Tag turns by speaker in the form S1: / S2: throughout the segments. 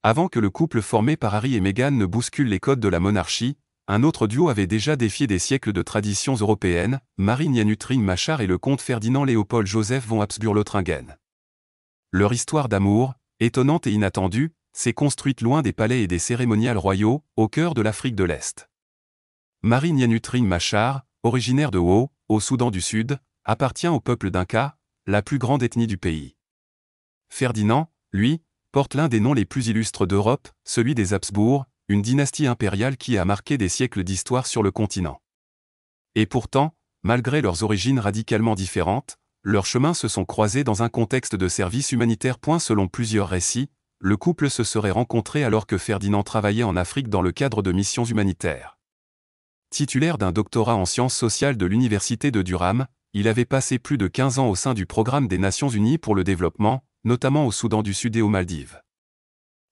S1: Avant que le couple formé par Harry et Meghan ne bouscule les codes de la monarchie, un autre duo avait déjà défié des siècles de traditions européennes, Marie Nyanutring-Machar et le comte Ferdinand Léopold Joseph von Habsbourg-Lothringen. Leur histoire d'amour, étonnante et inattendue, s'est construite loin des palais et des cérémonials royaux, au cœur de l'Afrique de l'Est. Marie Nyanutring-Machar, originaire de Ho, au Soudan du Sud, appartient au peuple Dinka, la plus grande ethnie du pays. Ferdinand, lui, porte l'un des noms les plus illustres d'Europe, celui des Habsbourg, une dynastie impériale qui a marqué des siècles d'histoire sur le continent. Et pourtant, malgré leurs origines radicalement différentes, leurs chemins se sont croisés dans un contexte de service humanitaire. Selon plusieurs récits, le couple se serait rencontré alors que Ferdinand travaillait en Afrique dans le cadre de missions humanitaires. Titulaire d'un doctorat en sciences sociales de l'Université de Durham, il avait passé plus de 15 ans au sein du programme des Nations Unies pour le développement, notamment au Soudan du Sud et aux Maldives.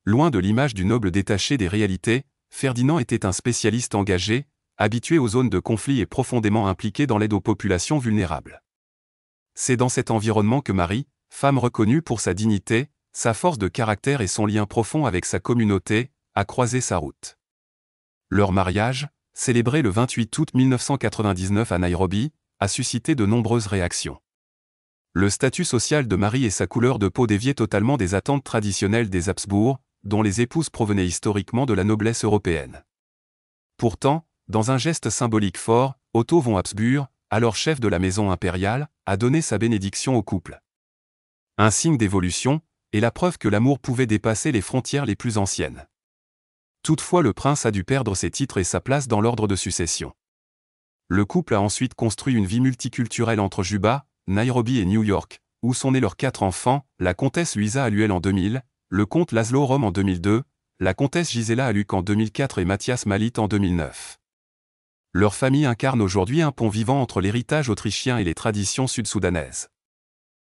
S1: Loin de l'image du noble détaché des réalités, Ferdinand était un spécialiste engagé, habitué aux zones de conflit et profondément impliqué dans l'aide aux populations vulnérables. C'est dans cet environnement que Marie, femme reconnue pour sa dignité, sa force de caractère et son lien profond avec sa communauté, a croisé sa route. Leur mariage, célébré le 28 août 1999 à Nairobi, a suscité de nombreuses réactions. Le statut social de Marie et sa couleur de peau déviaient totalement des attentes traditionnelles des Habsbourg, dont les épouses provenaient historiquement de la noblesse européenne. Pourtant, dans un geste symbolique fort, Otto von Habsburg, alors chef de la maison impériale, a donné sa bénédiction au couple. Un signe d'évolution, et la preuve que l'amour pouvait dépasser les frontières les plus anciennes. Toutefois, le prince a dû perdre ses titres et sa place dans l'ordre de succession. Le couple a ensuite construit une vie multiculturelle entre Juba, Nairobi et New York, où sont nés leurs 4 enfants, la comtesse Luisa Aluel en 2000, le comte Laszlo Rome en 2002, la comtesse Gisela Aluc en 2004 et Matthias Malit en 2009. Leur famille incarne aujourd'hui un pont vivant entre l'héritage autrichien et les traditions sud-soudanaises.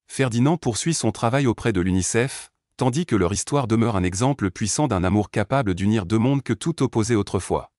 S1: Ferdinand poursuit son travail auprès de l'UNICEF, tandis que leur histoire demeure un exemple puissant d'un amour capable d'unir deux mondes que tout opposait autrefois.